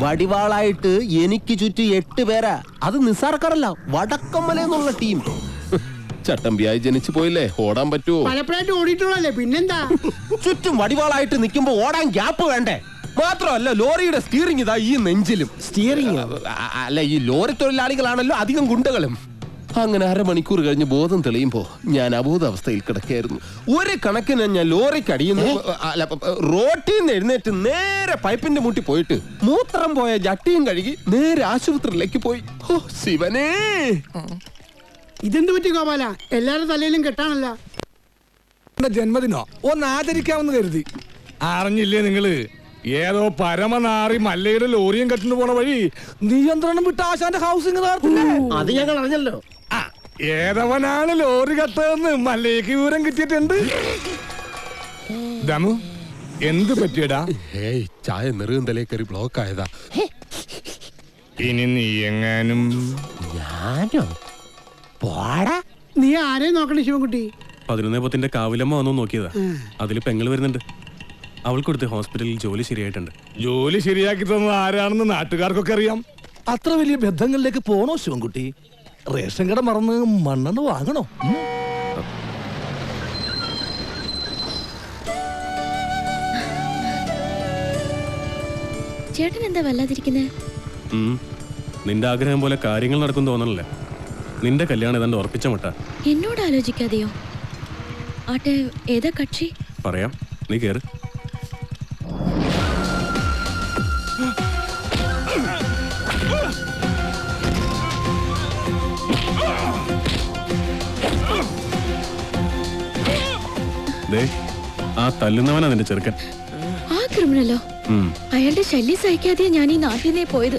വടിവാളായിട്ട് എനിക്ക് ചുറ്റും 8 പേരാ. അത് നിസ്സാർക്കാരല്ല, വടക്കമ്മല എന്നുള്ള ടീം. ചട്ടമ്പിയായി ജനിച്ചു പോയില്ലേ, ഓടാൻ പറ്റുമോ? പലപ്പോഴായിട്ട് ഓടിയിട്ടുള്ളല്ലേ, പിന്നെന്താ? ചുറ്റും വടിവാളായിട്ട് നിൽക്കുമ്പോ ഓടാൻ ഗ്യാപ്പ് വേണ്ടേ? മാത്രമല്ല ലോറിയുടെ സ്റ്റിയറിംഗ് ഇതാ ഈ നെഞ്ചിലും. സ്റ്റിയറിംഗ് അല്ല, ഈ ലോറി തൊഴിലാളികളാണല്ലോ അധികം ഗുണ്ടകളും. അങ്ങനെ അരമണിക്കൂർ കഴിഞ്ഞ് ബോധം തെളിയുമ്പോ ഞാൻ അബോധാവസ്ഥയിൽ കിടക്കായിരുന്നു. ഒരു കണക്കിന് ഞാൻ ലോറിക്ക് അടിയുന്നു, റോട്ടിൽ നിന്ന് എഴുന്നേറ്റ് നേരെ പൈപ്പിന്റെ മുട്ടി പോയിട്ട് മൂത്രം പോയ ജട്ടിയും കഴുകി നേരെ ആശുപത്രിയിലേക്ക് പോയി. ഓ ശിവനേ, ഇതെന്ത് പറ്റി ഗോപാല? എല്ലാരുടെ തലയിലും കെട്ടാണല്ല. ജന്മദിനോ ഒന്ന് ആചരിക്കാമെന്ന് കരുതി. അറിഞ്ഞില്ലേ നിങ്ങള്, ഏതോ പരമനാറി മല്ലയുടെ ലോറിയും കെട്ടിന് പോണ വഴി നിയന്ത്രണം വിട്ട ആശാന്റെ ഹൗസിംഗ് അത് ഞങ്ങൾ അറിഞ്ഞല്ലോ. ഏതവനാണ് ലോറി കെട്ടതെന്ന് മല്ലയ്ക്ക് വിവരം കിട്ടിയിട്ടുണ്ട്. ദമു, എന്ത് പറ്റിയടാ? ഏയ്, ചായ നെറുകന്തലേ കയറി ബ്ലോക്ക് ആയതാ. ഇനി നീ എങ്ങാനും. ഞാനോ? പോടാ. നീ ആരെയും നോക്കണേ ശിവൻകുട്ടി? 11 കാവിലമ്മ വന്നു നോക്കിയതാ. അതിൽ പെങ്ങൾ വരുന്നുണ്ട്. അവൾക്കൊടുത്ത് ഹോസ്പിറ്റലിൽ ജോലി ശരിയായിട്ടുണ്ട്. ജോലി ശരിയാക്കി തന്നത് ആരാണെന്ന് നാട്ടുകാർക്കൊക്കെ അറിയാം. അത്ര വലിയ ബന്ധങ്ങളിലേക്ക് പോണോ ശിവൻകുട്ടി? റേഷൻ കട മറന്ന് മണ്ണെണ്ണ വാങ്ങണോ? ചേട്ടൻ എന്താ വല്ലാതിരിക്കുന്നേ? നിന്റെ ആഗ്രഹം പോലെ കാര്യങ്ങൾ നടക്കും തോന്നണല്ലേ. നിന്റെ കല്യാണം ഏതാണ്ട് ഉറപ്പിച്ച മട്ട. എന്നോട് ആലോചിക്കാതെയോ? ആട്ടെ, ഏതാ കക്ഷി? പറയാം, നീ കേറ്. ആ തല്ലുന്നവനാ നിന്റെ ചെറുക്കൻ. ആ ക്രിമിനലോ? അയാളുടെ ശല്യം സഹിക്കാതെ ഞാൻ ഈ നാട്ടിൽ നിന്നേ പോയത്.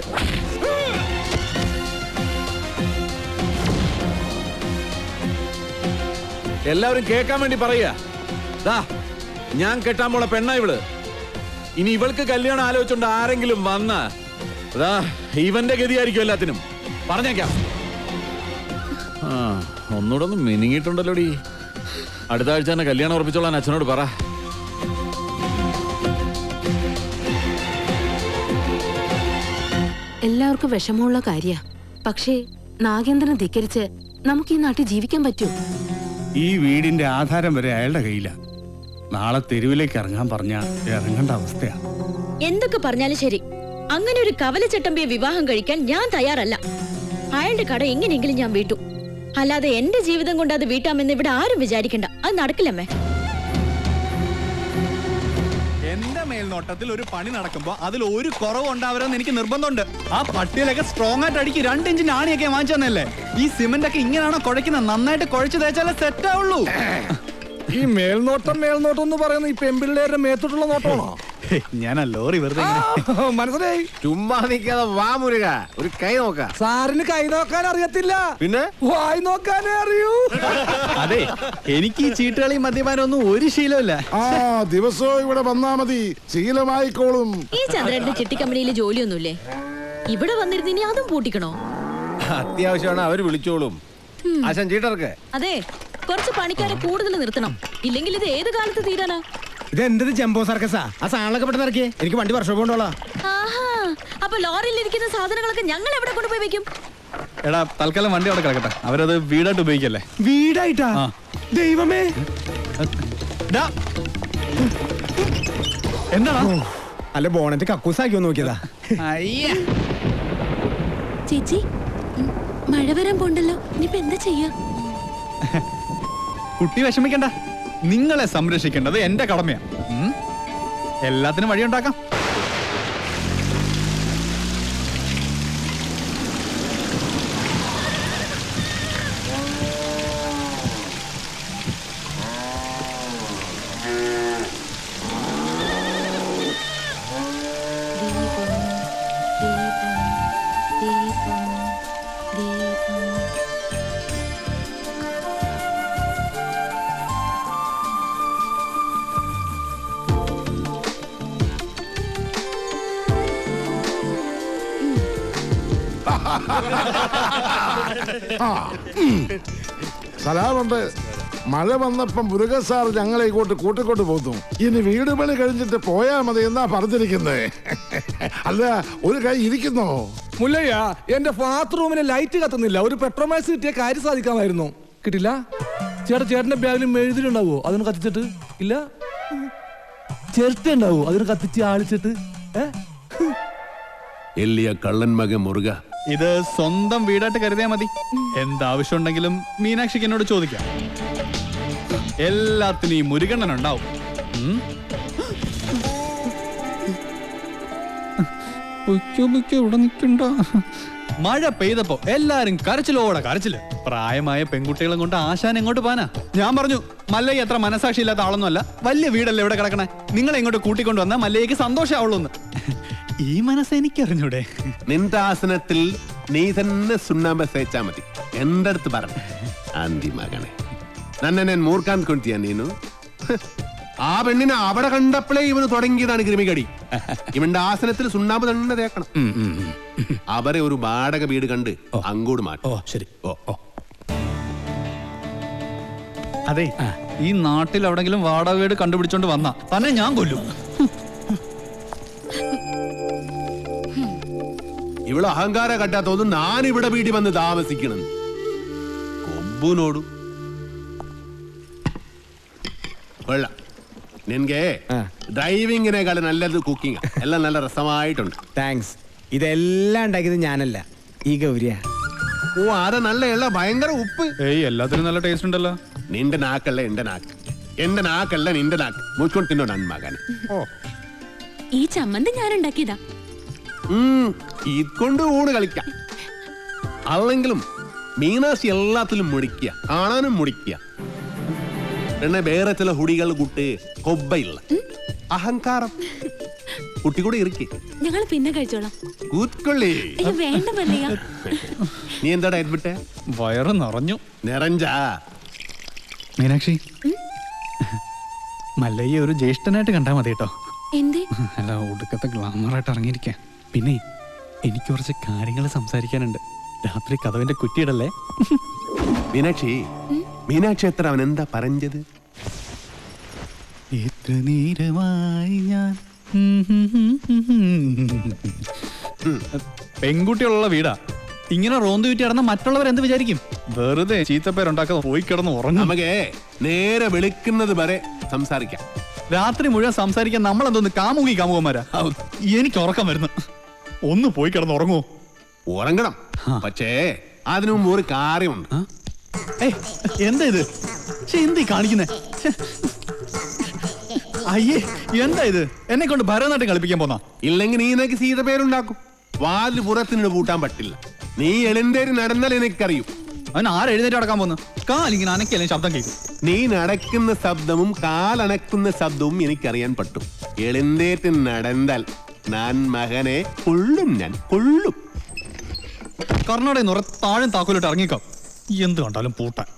എല്ലാവരും കേൾക്കാൻ വേണ്ടി പറയാ, ഞാൻ കെട്ടാൻ പോണ പെണ്ണ ഇവള്. ഇനി ഇവൾക്ക് കല്യാണം ആലോചിച്ചോണ്ട് ആരെങ്കിലും വന്ന ഇവന്റെ ഗതിയായിരിക്കും എല്ലാത്തിനും. പറഞ്ഞേക്കാം. ഒന്നുകൂടെ ഒന്ന് മിനിങ്ങിട്ടുണ്ടല്ലോടി. അടുത്ത ആഴ്ച തന്നെ കല്യാണം ഉറപ്പിച്ചോളാൻ അച്ഛനോട് പറ. എല്ലാവർക്കും വിഷമമുള്ള കാര്യ. പക്ഷേ നാഗേന്ദ്രനെ ധിക്കരിച്ച് നമുക്ക് ഈ നാട്ടിൽ ജീവിക്കാൻ പറ്റൂ? ഈ വീടിന്റെ ആധാരം വരെ അയാളുടെ കയ്യില. നാളെ തെരുവിലേക്ക് ഇറങ്ങാൻ പറഞ്ഞ ഇറങ്ങേണ്ട അവസ്ഥയാ. എന്തൊക്കെ പറഞ്ഞാലും ശരി, അങ്ങനെ ഒരു കവലച്ചട്ടമ്പിയെ വിവാഹം കഴിക്കാൻ ഞാൻ തയ്യാറല്ല. അയാളുടെ കട എങ്ങനെയെങ്കിലും ഞാൻ വീട്ടു. അല്ലാതെ എന്റെ ജീവിതം കൊണ്ട് അത് വീട്ടാമെന്ന് ഇവിടെ ആരും വിചാരിക്കണ്ട. അത് നടക്കില്ലമ്മേ. എന്റെ മേൽനോട്ടത്തിൽ ഒരു പണി നടക്കുമ്പോ അതിൽ ഒരു കുറവ് ഉണ്ടാവരുമെന്ന് എനിക്ക് നിർബന്ധമുണ്ട്. ആ പട്ടിയിലൊക്കെ സ്ട്രോങ് ആയിട്ട് അടിക്ക് 2 ഇഞ്ചിന്റെ ആണിയൊക്കെ വാങ്ങിച്ചു തന്നല്ലേ. ഈ സിമന്റ് ഒക്കെ ഇങ്ങനെയാണോ കുഴക്കുന്നത്? നന്നായിട്ട് കുഴച്ച് തേച്ചാലേ സെറ്റ് ആവുള്ളൂ. ഈ മേൽനോട്ടം എന്ന് പറയുന്നത് ഈ പെമ്പിള്ളേരുടെ മേത്തോട്ടുള്ള നോട്ടമാണോ? ഞാൻ ലോറി വെറുതെ മനസ്സിലായി. ചുമ്മാ നിൽക്കാതെ വാ മുരുക, ഒരു കൈ നോക്കാം. സാറിന് കൈ നോക്കാൻ അറിയത്തില്ല, പിന്നെ വായി നോക്കാനേ അറിയൂ. അതെ, എനിക്ക് ഈ ചീട്ടുകളി മദ്യപാനം ഒന്നും ഒരു ശീലമില്ല. ദിവസവും ഇവിടെ വന്നാ മതി, ശീലമായിക്കോളും. ഈ ചന്ദ്രന്റെ ചിട്ടി കമ്പനിയിൽ ജോലിയൊന്നുമില്ലേ? ഇവിടെ വന്നിരുന്ന് ഇനി അതും പൂട്ടിക്കണോ? അത്യാവശ്യമാണ്, അവര് വിളിച്ചോളും. ആശാൻ ചീട്ടർക്ക്. അതെ, കുറച്ച് പണിക്കാരെ കൂടുതൽ നിർത്തണം. ഇല്ലെങ്കിൽ ഇത് ഏത് കാലത്ത് തീരാനാ? ഇത് എന്ത് ജംബോ സർക്കസാ? ആ സാധനങ്ങളൊക്കെ പെട്ടെന്ന് ഇറക്കിയേ, എനിക്ക് വണ്ടി വർഷം കൊണ്ടോളാം. ആഹാ, അപ്പൊ ലോറിയിൽ ഇരിക്കുന്ന സാധനങ്ങളൊക്കെ ഞങ്ങൾ എവിടെ കൊണ്ടുപോയി വെക്കും? എടാ, തൽക്കാലം വണ്ടി അവിടെ കിടക്കട്ടെ. അവരത് വീടായിട്ട് ഉപയോഗിക്കല്ലേ. വീടായിട്ടാ? ദൈവമേ, എന്താ? അല്ല, ബോണറ്റ് കക്കൂസാക്കിയോ നോക്കിയതാ. ചേച്ചി, മഴ വരാൻ പോണ്ടല്ലോ, ഇനിയിപ്പോ എന്താ ചെയ്യാ? കുട്ടി വിഷമിക്കണ്ട, നിങ്ങളെ സംരക്ഷിക്കേണ്ടത് എന്റെ കടമയാ. എല്ലാത്തിനും വഴിയുണ്ടാക്കാം. സലാമുണ്ട്. മഴ വന്നപ്പം മുരുക സാർ ഞങ്ങളെ ഇങ്ങോട്ട് കൂട്ടിക്കൊണ്ട് പോന്നു. ഇനി വീട് പണി കഴിഞ്ഞിട്ട് പോയാ മതി എന്നാ പറഞ്ഞിരിക്കുന്നേ. അല്ല, ഒരു കൈ ഇരിക്കുന്നോ? മുല്ലയ്യ, എന്റെ ബാത്റൂമിന് ലൈറ്റ് കത്തുന്നില്ല. ഒരു പെട്രോമാക്സ് കിട്ടിയ കാര്യം സാധിക്കാമായിരുന്നു. കിട്ടില്ല. ചേട്ടന്റെ ബാഗിൽ മെഴുതിലുണ്ടാവോ? അതിന് കത്തിച്ചിട്ട് ഇല്ല. ചിരട്ട ഉണ്ടാവോ? അതിന് കത്തിച്ച് ആളിച്ചിട്ട്. എല്ലിയ കള്ളൻ മകൻ മുറുക. ഇത് സ്വന്തം വീടായിട്ട് കരുതിയാ മതി. എന്താവശ്യം ഉണ്ടെങ്കിലും മീനാക്ഷിക്ക് എന്നോട് ചോദിക്കാം. എല്ലാത്തിനും ഈ മുരുകണ്ണൻ ഉണ്ടാവും. ഇവിടെ നിൽക്കണ്ട. മഴ പെയ്തപ്പോ എല്ലാരും കരച്ചിലോടെ കരച്ചില്. പ്രായമായ പെൺകുട്ടികളും കൊണ്ട് ആശാൻ എങ്ങോട്ട് പോനാ? ഞാൻ പറഞ്ഞു, മല്ലയ്യ അത്ര മനസാക്ഷി ഇല്ലാത്ത ആളൊന്നുമല്ല. വലിയ വീടല്ലേ ഇവിടെ കിടക്കണേ. നിങ്ങളെ ഇങ്ങോട്ട് കൂട്ടിക്കൊണ്ട് വന്നാൽ മല്ലയ്യക്ക് സന്തോഷമാവുള്ളൂ. ഈ മനസ്സ് എനിക്കറിഞ്ഞൂടെ? നിന്റെ ആസനത്തിൽ നീ തന്നെ സുണ്ണാമ്പ തേച്ചാ മതി. എന്റെ അടുത്ത് പറഞ്ഞു ആന്തി മകനെ, നന്നെ ഞാൻ മൂർക്കാൻ കൊണ്ടിയാ നീനു. ആ പെണ്ണിനെ അവിടെ കണ്ടപ്പോഴേ ഇവന് തുടങ്ങിയതാണ് ക്രിമികടി. ഇവന്റെ ആസനത്തിൽ സുണ്ണാമ്പ് തന്നെ തേക്കണം. അവരെ ഒരു വാടക വീട് കണ്ട് അങ്ങോട്ട് മാറ്റും. ശരി. അതെ, ഈ നാട്ടിൽ എവിടെങ്കിലും വാടക വീട് കണ്ടുപിടിച്ചോണ്ട് വന്നാ തന്നെ ഞാൻ കൊല്ലും. ഇവള് അഹങ്കാര കട്ടാത്തോന്നും ഞാൻ ഇവിടെ വീട്ടിൽ വന്ന് താമസിക്കണം. കൊമ്പുനോടും കൊള്ളാം. നിനക്ക് ഡ്രൈവിങ്ങിനേക്കാൾ നല്ലത് കുക്കിംഗ്. എല്ലാം നല്ല രസമായിട്ടുണ്ട്. താങ്ക്സ്. ഇതെല്ലാം ഉണ്ടാക്കിയത് ഞാനല്ല, ഈ ഗൗരിയാ. ഓ, അത് നല്ല എള്ള ഭയങ്കര ഉപ്പ്. എല്ലാത്തിനും നല്ല ടേസ്റ്റ് ഉണ്ടല്ലോ. നിന്റെ നാക്കല്ല എന്റെ നാക്ക്, എന്റെ നാക്കല്ല നിന്റെ നാക്ക്. മുച്ചോണ്ട് തിന്നോ നന്മകനെ. ഈ ചമ്മന്തി ഞാൻ ഉണ്ടാക്കിയതാ. ഇതുകൊണ്ട് ഊണ് കളിക്കാം. അല്ലെങ്കിലും മീനാശി എല്ലാത്തിലും മുടിക്കുക, കാണാനും മുടിക്കുക. പിന്നെ വേറെ ചില ഹുടികൾ കൂട്ട് കൊബ്ബയില്ല അഹങ്കാരം. കുട്ടി കൂടെ ഇരിക്കേ, ഞങ്ങൾ പിന്നെ കഴിച്ചോളാം. കൂത്തൊള്ളി. വേണ്ട മല്ലയ്യ. നീ എന്താ ഡയറ്റ് വിട്ടേ? വയറ് നിറഞ്ഞു. നിറഞ്ചാ? മീനാക്ഷി, മല്ലയ്യ ഒരു ജ്യേഷ്ഠനായിട്ട് കണ്ടാ മതി കേട്ടോ. എന്തേ? അല്ല, ഒടുക്കത്തെ ഗ്ലാമറായിട്ട് ഇറങ്ങിയിരിക്കാൻ. പിന്നെ എനിക്ക് കുറച്ച് കാര്യങ്ങൾ സംസാരിക്കാനുണ്ട്. രാത്രി കഥവിന്റെ കുറ്റിയിടല്ലേ? മീനാക്ഷി, മീനാക്ഷി എത്ര അവൻ എന്താ പറഞ്ഞത്? എത്ര നേരമായി ഞാൻ പെൺകുട്ടികളുള്ള വീടാ. ഇങ്ങനെ റോന്ത് ചുറ്റി കിടന്ന മറ്റുള്ളവർ എന്ത് വിചാരിക്കും? വെറുതെ ചീത്തപ്പേരുണ്ടാക്കാതെ പോയി കിടന്ന് ഉറങ്ങും. നമുക്ക് നേരെ വിളിക്കുന്നത് വരെ സംസാരിക്കാം. രാത്രി മുഴുവൻ സംസാരിക്കാൻ നമ്മളെന്തോന്ന് കാമുകന്മാരാ? എനിക്ക് ഉറക്കം വരുന്നു. ഒന്ന് പോയി കിടന്ന് ഉറങ്ങുമോ? ഉറങ്ങണം, പക്ഷേ അതിനു മുമ്പ് ഒരു കാര്യമുണ്ട്. എന്താ ഇത്? എന്ത് കാണിക്കുന്നേ? അയ്യേ, എന്താ ഇത്? എന്നെ കൊണ്ട് ഭരതനാട്യം കളിപ്പിക്കാൻ പോന്നാ? ഇല്ലെങ്കിൽ നീ നിനക്ക് സീത പേരുണ്ടാക്കും. വാല് പുറത്തിന് പൂട്ടാൻ പറ്റില്ല. നീ എഴുന്നേരി നടന്നാൽ എനിക്കറിയും. അവൻ ആരെഴുന്നേറ്റ് നടക്കാൻ പോന്നു? കാലിങ്ങനെ അനക്കല്ലേ ശബ്ദം കേൾക്കും. നീ നടക്കുന്ന ശബ്ദവും കാലണക്കുന്ന ശബ്ദവും എനിക്കറിയാൻ പറ്റും. എഴുന്നേറ്റ് നടന്നാൽ ഞാൻ മകനെ കൊള്ളും, ഞാൻ കൊള്ളും. കർണാടക നിറ താഴെ താക്കോലിട്ട് ഇറങ്ങിക്കാം. എന്ത് കണ്ടാലും പൂട്ടാൻ.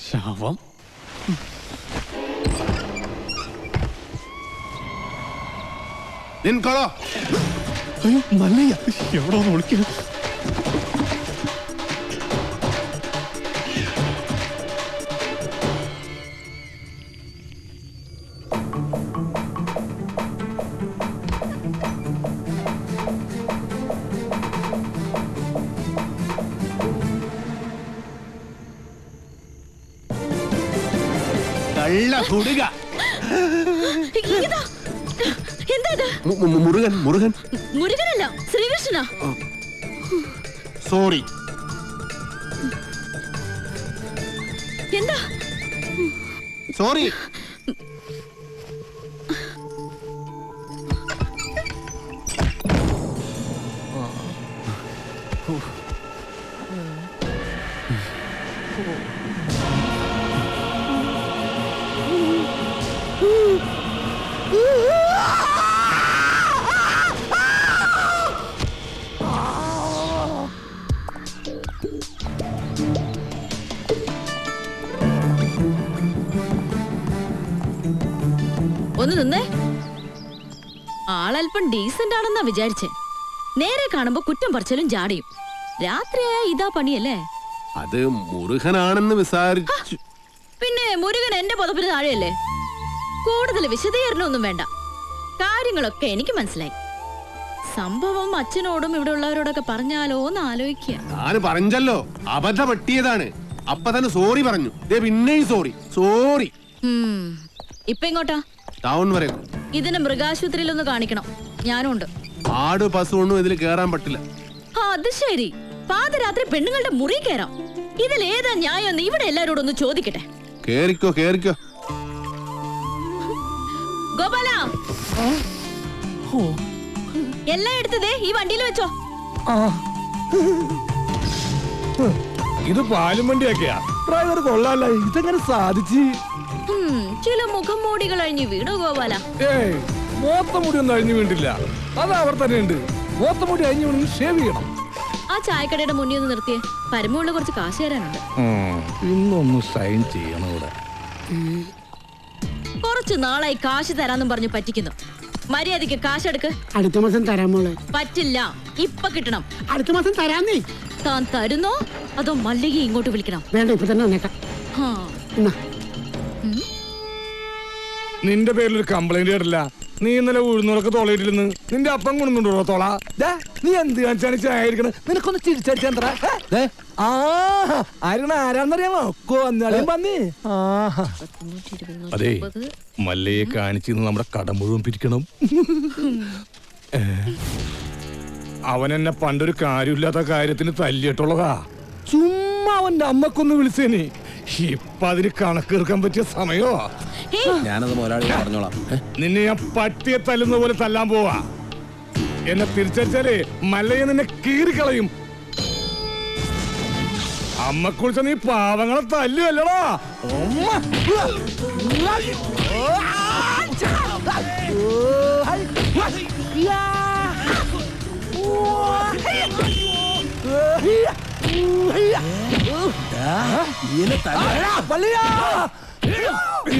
ശവം. നിൻകൊളോ? അയ്യോ, മല്ലയ്യ എവിടെ ഒന്ന് വിളിക്കുക. കള്ള കുടുക. മുരുകൻ. മുരുകൻ മുരുകനല്ല, ശ്രീകൃഷ്ണനാ. സോറി. എന്താ? സോറി. ഒന്ന് നിന്നേ. ആളല്പം ഡീസന്റ് ആണെന്നാ വിചാരിച്ചേ. നേരെ കാണുമ്പോ കുറ്റം പറച്ചലും ജാടിയും. രാത്രിയായ ഇതാ പണിയല്ലേ? അത് മുരുകനാണെന്ന് വിചാരിച്ചു. പിന്നെ മുരുകൻ എന്റെ പുതപ്പിന് താഴെയല്ലേ? കൂടുതൽ വിശദീകരണമൊന്നും വേണ്ട. കാര്യങ്ങളൊക്കെ എനിക്ക് മനസ്സിലായി. സംഭവം അച്ഛനോടും ഇവിടെ ഉള്ളവരോടൊക്കെ പറഞ്ഞാലോ എന്ന് ആലോചിക്കുക. ഞാൻ പറഞ്ഞല്ലോ, അബദ്ധ പറ്റിയതാണ്. അപ്പൊ തന്നെ സോറി പറഞ്ഞു. പിന്നെയും സോറി. ഇപ്പൊ എങ്ങോട്ടാ? ടൗൺ വരെ. ഇതിന് മൃഗാശുപത്രിയിൽ ഒന്ന് കാണിക്കണം. ഞാനും ഉണ്ട്. ആട് പശു ഒന്നും ഇതിൽ കേറാൻ പറ്റില്ല. അത് ശരി. പാതിരാത്രി പെണ്ണുങ്ങളുടെ മുറി കയറാം. ഇതിൽ ഏതാ ന്യായം? ഇവിടെ എല്ലാരോടും ഒന്ന് ചോദിക്കട്ടെ. കേറിക്കോ. ഗോപാല, എല്ലാം എടുത്തതേ ഈ വണ്ടിയിൽ വെച്ചോ. ഇത് പാലും വണ്ടിയൊക്കെയാ. ഡ്രൈവർ കൊള്ളാല്ല. ഇതെങ്ങനെ സാധിച്ചു? ചില മുഖം മൂടികൾ അഴിഞ്ഞു വീണു ഗോപാല. ഏയ്, മോത്തമുടി ഒന്നും അഴിഞ്ഞു വീണ്ടില്ല. അത് അവർ തന്നെ ഉണ്ട്. മോത്തമുടി അഴിഞ്ഞു വീണ് ഷേവ് ചെയ്യണം. ആ ചായക്കടയുടെ മുന്നിൽ ഒന്ന് നിർത്തിയേ. പരമുള്ള കുറച്ച് കാശ് തരാനുണ്ട്. ഇന്നൊന്ന് സൈൻ ചെയ്യണം ഇവിടെ. കുറച്ചു നാളായി കാശ് തരാന്നും പറഞ്ഞു പറ്റിക്കുന്നു. മര്യാദക്ക് കാശെടുക്ക്. അടുത്ത മാസം തരാൻ മോളെ. പറ്റില്ല, ഇപ്പൊ കിട്ടണം. അടുത്ത മാസം തരാന്നേ. താൻ തരുന്നോ അതോ മല്ലിക ഇങ്ങോട്ട് വിളിക്കണം? വേണ്ട, ഇപ്പൊ തന്നെ വന്നേക്കാം. നിന്റെ പേരിലൊരു കംപ്ലൈന്റ് കേട്ടില്ല. നീ ഇന്നലെ ഉഴുന്നൂറൊക്കെ തോളയിട്ടിരുന്ന് നിന്റെ അപ്പം കൊണ്ടുണ്ടോ തോള? നീ എന്ത് കാണിച്ചാണ് ചായിരിക്കണത്? നിനക്കൊന്ന് ചിരിച്ചടിച്ചാ ആരാന്നറിയാമോ? പന്നി. അതെ, മല്ലയെ കാണിച്ച് നമ്മുടെ കട മുഴുവൻ പിരിക്കണം. അവൻ എന്നെ പണ്ടൊരു കാര്യമില്ലാത്ത കാര്യത്തിന് തല്ലിയിട്ടുള്ളതാ. ചുമ്മാ അവന്റെ അമ്മക്കൊന്ന് വിളിച്ചേനെ. ഇപ്പൊ അതിന് കണക്കെടുക്കാൻ പറ്റിയ സമയോ? ഞാനത് മുതലാളി പറഞ്ഞോളാം. നിന്നെ ഞാൻ പട്ടിയെ തല്ലുന്ന പോലെ തല്ലാൻ പോവാ. എന്നെ തിരിച്ചടിച്ചാലേ മല്ലയെ നിന്നെ കീറിക്കളയും. അമ്മ കുറിച്ച നീ പാവങ്ങളെ തല്ലുവല്ലടാ.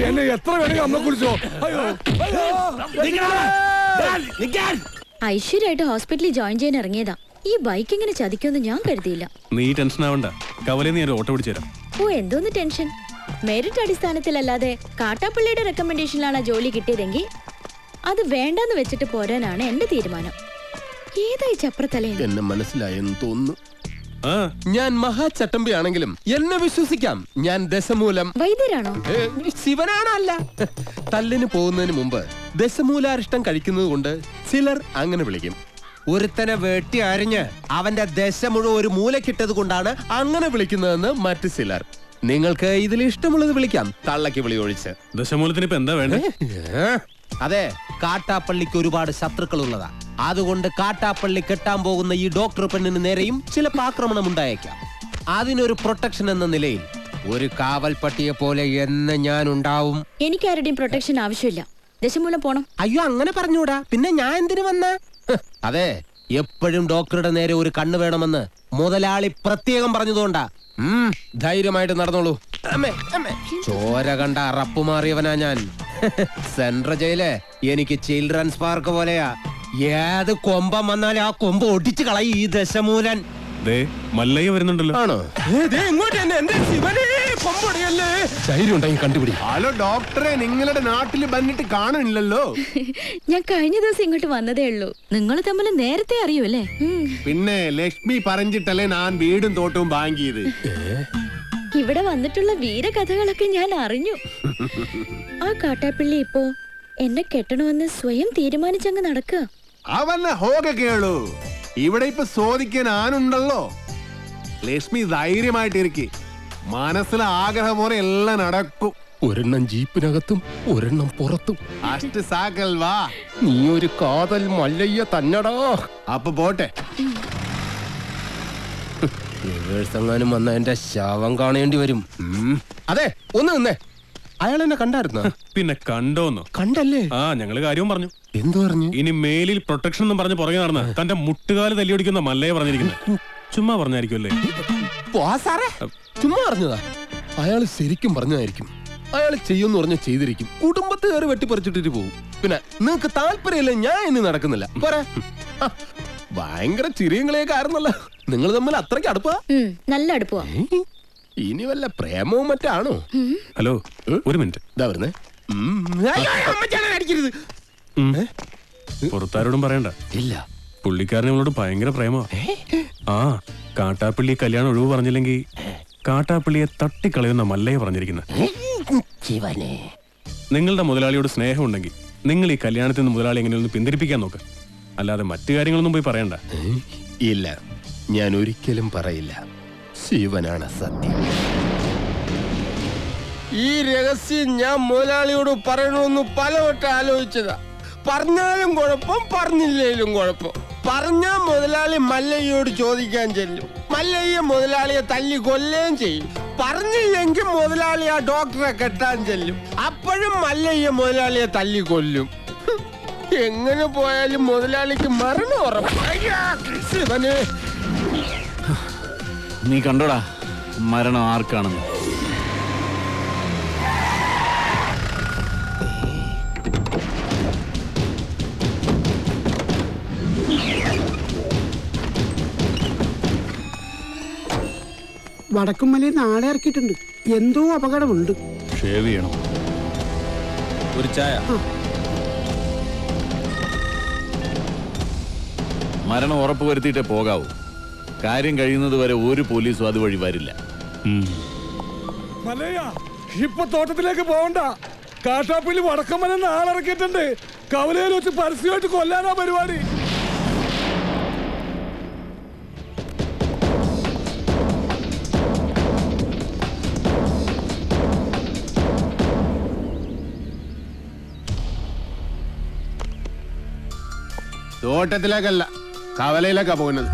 എന്നെ എത്ര വേണമെങ്കിൽ അമ്മ കുറിച്ചോ. ഐശ്വര്യമായിട്ട് ഹോസ്പിറ്റലിൽ ജോയിൻ ചെയ്യാൻ ഇറങ്ങിയതാ. ഈ ബൈക്ക് ഇങ്ങനെ ചതിക്കുമെന്ന് ഞാൻ കരുതിയില്ല. നീ ടെൻഷൻ ആവണ്ട. കവലയിൽ നീ ഒരു ഓട്ടോ പിടിച്ചു തരാം. ഓ, എന്തോന്ന് ടെൻഷൻ? മെറിറ്റ് അടിസ്ഥാനത്തിലല്ലാതെ കാട്ടാപ്പള്ളിയുടെ റെക്കമെൻഡേഷനിലാണ് ആ ജോലി കിട്ടിയതെങ്കിൽ അത് വേണ്ടെന്ന് വെച്ചിട്ട് പോരാനാണ് എന്റെ തീരുമാനം. ഏതായി ചപ്രത്തലേ? എന്നെ മനസ്സിലായെന്ന് തോന്നുന്നു. ഞാൻ മഹാചട്ടമ്പി ആണെങ്കിലും എന്നെ വിശ്വസിക്കാം. ഞാൻ ദശമൂലം വൈദ്യരാണോ? ശിവനാണല്ല. തല്ലിന് പോകുന്നതിന് മുമ്പ് ദശമൂലാരിഷ്ടം കഴിക്കുന്നത് കൊണ്ട് ചിലർ അങ്ങനെ വിളിക്കും. ഒരുത്തനെ വെട്ടി അരിഞ്ഞ് അവന്റെ ദശ മുഴുവൻ ഒരു മൂലക്കിട്ടത് കൊണ്ടാണ് അങ്ങനെ വിളിക്കുന്നതെന്ന് മറ്റു ചിലർ. നിങ്ങൾക്ക് ഇതിൽ ഇഷ്ടമുള്ളത് വിളിക്കാം, തള്ളക്ക് വിളി ഒഴിച്ച്. ദശമൂലത്തിന് ഇപ്പൊ എന്താ വേണ്ടേ? അതെ, കാട്ടാപ്പള്ളിക്ക് ഒരുപാട് ശത്രുക്കൾ ഉള്ളതാ. അതുകൊണ്ട് കാട്ടാപ്പള്ളി കെട്ടാൻ പോകുന്ന ഈ ഡോക്ടർ പെണ്ണിന് നേരെയും ചിലപ്പോൾ ആക്രമണം ഉണ്ടായേക്കാം. അതിനൊരു പ്രൊട്ടക്ഷൻ എന്ന നിലയിൽ ഒരു കാവൽ പട്ടിയെ പോലെ എന്ന് ഞാൻ ഉണ്ടാവും. എനിക്ക് ആരുടെയും പ്രൊട്ടക്ഷൻ ആവശ്യമില്ല. ദശമൂലം പോണം. അയ്യോ, അങ്ങനെ പറഞ്ഞൂടാ. പിന്നെ ഞാൻ എന്തിനു വന്ന? അതെ, എപ്പോഴും ഡോക്ടറുടെ നേരെ ഒരു കണ്ണ് വേണമെന്ന് മുതലാളി പ്രത്യേകം പറഞ്ഞതുകൊണ്ടാ. ധൈര്യമായിട്ട് നടന്നോളൂ. ചോര കണ്ട അറപ്പ് മാറിയവനാ ഞാൻ. സെൻട്രൽ ജയില് എനിക്ക് ചിൽഡ്രൻസ് പാർക്ക് പോലെയാ. ഏത് കൊമ്പം വന്നാലും ആ കൊമ്പ് ഒടിച്ചു കളയും ഈ ദശമൂലൻ. മല്ലയ്യ വരുന്നുണ്ടല്ലോ. ആണോ? കണ്ടുപിടി. ഹലോ ഡോക്ടറെ, നിങ്ങളുടെ നാട്ടിൽ വന്നിട്ട് കാണുന്നില്ലല്ലോ. ഞാൻ കഴിഞ്ഞ ദിവസം ഇങ്ങോട്ട് വന്നതേ ഉള്ളൂ. നിങ്ങൾ തമ്മിൽ നേരത്തെ അറിയൂല്ലേ? പിന്നെ ലക്ഷ്മി പറഞ്ഞിട്ടല്ലേ ഞാൻ വീടും തോട്ടവും വാങ്ങിയത്. ഇവിടെ വന്നിട്ടുള്ള വീരകഥകളൊക്കെ ഞാൻ അറിഞ്ഞു. ആ കാട്ടാപ്പിള്ളി ഇപ്പോ എന്നെ കെട്ടണമെന്ന് സ്വയം തീരുമാനിച്ചങ്ങ് നടക്കുക. അവന്നെ ഹോക കേളു. ഇവിടെ ഇപ്പൊ ചോദിക്കാൻ ആനുണ്ടല്ലോ. ലക്ഷ്മി ധൈര്യമായിട്ടിരിക്കെ. മനസ്സിലെ ആഗ്രഹം പോലെ എല്ലാം നടക്കും. ഒരെണ്ണം ജീപ്പിനകത്തും ഒരെണ്ണം പുറത്തും. അഷ്ട സാക്കൽ വാ. നീ ഒരു കാതൽ മല്ലയ്യ തന്നടാ. അപ്പൊ പോട്ടെ. റിവേഴ്സ് എങ്ങാനും വന്ന എന്റെ ശവം കാണേണ്ടി വരും. അതെ, ഒന്ന് നിന്നേ. അയാൾ എന്നെ കണ്ടായിരുന്നോ? പിന്നെ കണ്ടോന്നോ? കണ്ടല്ലേ? ആ, ഞങ്ങള് കാര്യവും പറഞ്ഞു. എന്തു പറഞ്ഞു? ഇനി മേലിൽ പ്രൊട്ടക്ഷൻ എന്നും പറഞ്ഞ് പുറകെ നടന്ന് തന്റെ മുട്ടുകാല് തല്ലിയൊടിക്കുന്ന മല്ലയെ പറഞ്ഞിരിക്കുന്നത്. ചുമ്മാ പറഞ്ഞായിരിക്കുമല്ലേ? ചുമ്മാ പറഞ്ഞതാ. അയാൾ ശരിക്കും പറഞ്ഞതായിരിക്കും. അയാൾ ചെയ്യുമെന്ന് പറഞ്ഞ ചെയ്തിരിക്കും. കുടുംബത്തെ കയറി വെട്ടിപ്പറിച്ചിട്ടിട്ട് പോകും. പിന്നെ നിങ്ങക്ക് താല്പര്യമില്ല, ഞാൻ ഇനി നടക്കുന്നില്ല. പോരാ. ഭയങ്കര ചിരിയും കളിയൊക്കെ ആയിരുന്നല്ലോ. നിങ്ങൾ തമ്മിൽ അത്രയ്ക്ക് അടുപ്പാ? നല്ല അടുപ്പമാ. ഇനി വല്ല പ്രേമവും മറ്റാണോ? ഹലോ, ഒരു മിനിറ്റ്. ഇതാ വരുന്നേ. അടിക്കരുത്. പുറത്താരോടും പറയണ്ട. ഇല്ല. പുള്ളിക്കാരൻ ഇവളോട് ഭയങ്കര പ്രേമ. ആ, കാട്ടാപ്പിള്ളി കല്യാണം ഒഴിവ് പറഞ്ഞില്ലെങ്കിൽ കാട്ടാപ്പിള്ളിയെ തട്ടിക്കളയുന്ന മല്ലയെ പറഞ്ഞിരിക്കുന്നത്. നിങ്ങളുടെ മുതലാളിയോട് സ്നേഹമുണ്ടെങ്കിൽ നിങ്ങൾ ഈ കല്യാണത്തിൽ നിന്ന് മുതലാളി എങ്ങനെയൊന്ന് പിന്തിരിപ്പിക്കാൻ നോക്ക്. അല്ലാതെ മറ്റു കാര്യങ്ങളൊന്നും പോയി പറയണ്ട. ഇല്ല, ഞാൻ ഒരിക്കലും പറയില്ല. ശിവനാണ് സത്യം. ഈ രഹസ്യം ഞാൻ മുതലാളിയോട് പറയണമെന്ന് പലവട്ടം ആലോചിച്ചതാ. പറഞ്ഞാലും കുഴപ്പം, പറഞ്ഞില്ലേലും കുഴപ്പം. പറഞ്ഞാ മുതലാളി മല്ലയ്യോട് ചോദിക്കാൻ ചെല്ലും. മല്ലയ്യ മുതലാളിയെ തല്ലി കൊല്ലുകയും ചെയ്യും. പറഞ്ഞില്ലെങ്കിൽ മുതലാളി ആ ഡോക്ടറെ കെട്ടാൻ ചെല്ലും. അപ്പോഴും മല്ലയ്യ മുതലാളിയെ തല്ലി കൊല്ലും. എങ്ങനെ പോയാലും മുതലാളിക്ക് മരണം ഉറപ്പാണ്. നീ കണ്ടോടാ മരണം ആർക്കാണെന്ന്? വടക്കുംമലയിൽ നാളെ ഇറക്കിയിട്ടുണ്ട്. എന്തോ അപകടമുണ്ട്. ഷേവ് ചെയ്യണം. ഒരു ചായ. മരണം ഉറപ്പ് വരുത്തിയിട്ടേ പോകാവൂ. കാര്യം കഴിയുന്നത് വരെ ഒരു പോലീസും അതുവഴി വരില്ല. ഇപ്പൊ തോട്ടത്തിലേക്ക് പോകണ്ട. കാട്ടാപ്പിള്ളി വടക്കമ്മല നാളിറക്കിയിട്ടുണ്ട്. കവലയിൽ വെച്ച് പരസ്യമായിട്ട് കൊല്ലാനാ പരിപാടി. തോട്ടത്തിലേക്കല്ല, കവലയിലേക്കാ പോകുന്നത്.